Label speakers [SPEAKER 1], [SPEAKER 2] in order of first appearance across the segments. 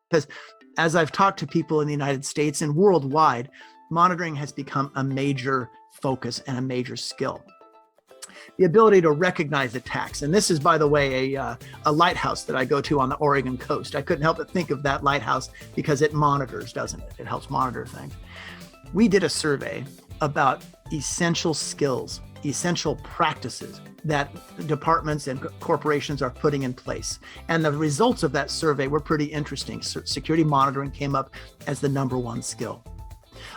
[SPEAKER 1] Because as I've talked to people in the United States and worldwide, monitoring has become a major focus and a major skill. The ability to recognize attacks. And this is, by the way, a lighthouse that I go to on the Oregon coast. I couldn't help but think of that lighthouse because it monitors, doesn't it? It helps monitor things. We did a survey about essential skills, essential practices that departments and corporations are putting in place. And the results of that survey were pretty interesting. Security monitoring came up as the number 1 skill.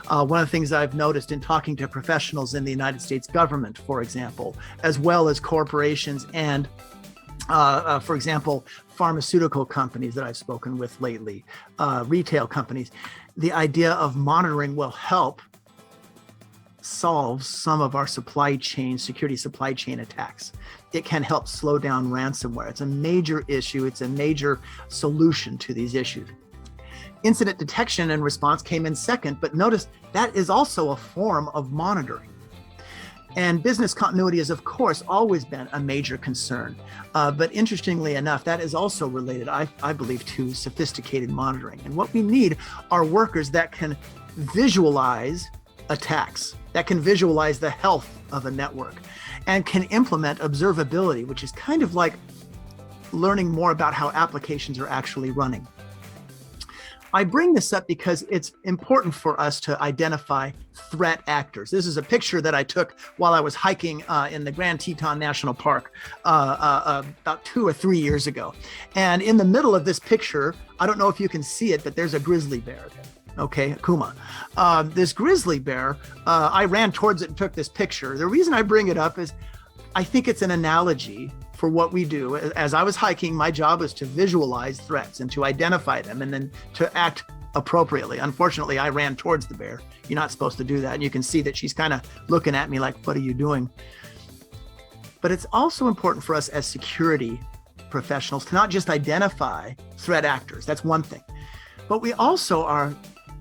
[SPEAKER 1] One of the things I've noticed in talking to professionals in the United States government, for example, as well as corporations and, for example, pharmaceutical companies that I've spoken with lately, retail companies, the idea of monitoring will help solve some of our security supply chain attacks. It can help slow down ransomware. It's a major issue. It's a major solution to these issues. Incident detection and response came in second, but notice that is also a form of monitoring. And business continuity has, of course, always been a major concern. But interestingly enough, that is also related, I believe, to sophisticated monitoring. And what we need are workers that can visualize attacks, that can visualize the health of a network, and can implement observability, which is kind of like learning more about how applications are actually running. I bring this up because it's important for us to identify threat actors. This is a picture that I took while I was hiking in the Grand Teton National Park about 2 or 3 years ago. And in the middle of this picture, I don't know if you can see it, but there's a grizzly bear. Okay, Kuma. This grizzly bear, I ran towards it and took this picture. The reason I bring it up is I think it's an analogy for what we do. As I was hiking, my job was to visualize threats and to identify them and then to act appropriately. Unfortunately, I ran towards the bear. You're not supposed to do that. And you can see that she's kind of looking at me like, what are you doing? But it's also important for us as security professionals to not just identify threat actors. That's one thing. But we also are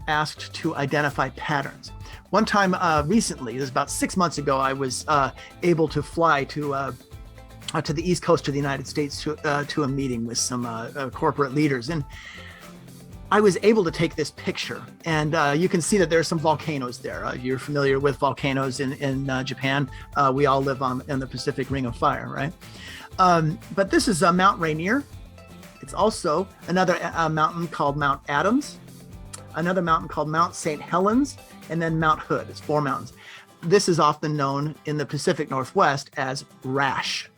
[SPEAKER 1] asked to identify patterns. One time recently, it was about 6 months ago, I was able to fly to the East Coast of the United States to a meeting with some corporate leaders. And I was able to take this picture. And you can see that there are some volcanoes there. You're familiar with volcanoes in Japan. We all live in the Pacific Ring of Fire, right? But this is Mount Rainier. It's also another mountain called Mount Adams, another mountain called Mount St. Helens, and then Mount Hood. It's 4 mountains. This is often known in the Pacific Northwest as RASH,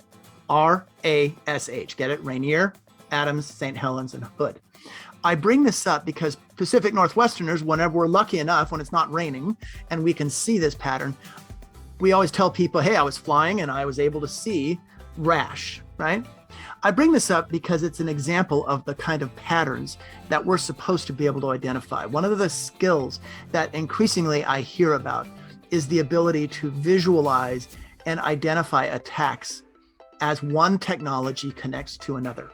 [SPEAKER 1] R-A-S-H. Get it? Rainier, Adams, St. Helens, and Hood. I bring this up because Pacific Northwesterners, whenever we're lucky enough, when it's not raining and we can see this pattern, we always tell people, hey, I was flying and I was able to see rash, right? I bring this up because it's an example of the kind of patterns that we're supposed to be able to identify. One of the skills that increasingly I hear about is the ability to visualize and identify attacks as one technology connects to another.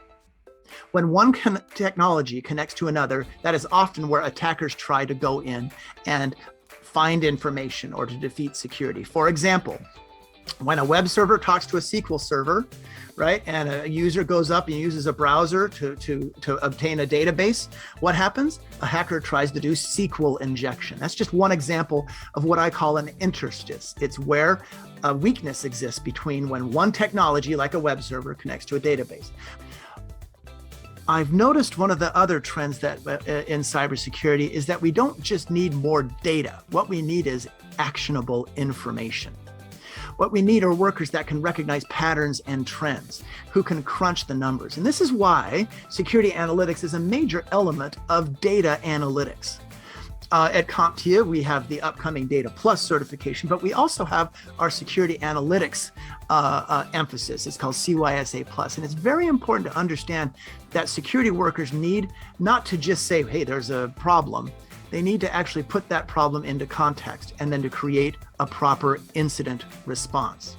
[SPEAKER 1] When one technology connects to another, that is often where attackers try to go in and find information or to defeat security. For example, when a web server talks to a SQL server, right, and a user goes up and uses a browser to obtain a database, what happens? A hacker tries to do SQL injection. That's just one example of what I call an interstice. It's where a weakness exists between when one technology, like a web server, connects to a database. I've noticed one of the other trends that in cybersecurity is that we don't just need more data. What we need is actionable information. What we need are workers that can recognize patterns and trends, who can crunch the numbers. And this is why security analytics is a major element of data analytics. At CompTIA, we have the upcoming Data Plus certification, but we also have our security analytics emphasis. It's called CYSA Plus. And it's very important to understand that security workers need not to just say, hey, there's a problem. They need to actually put that problem into context and then to create a proper incident response.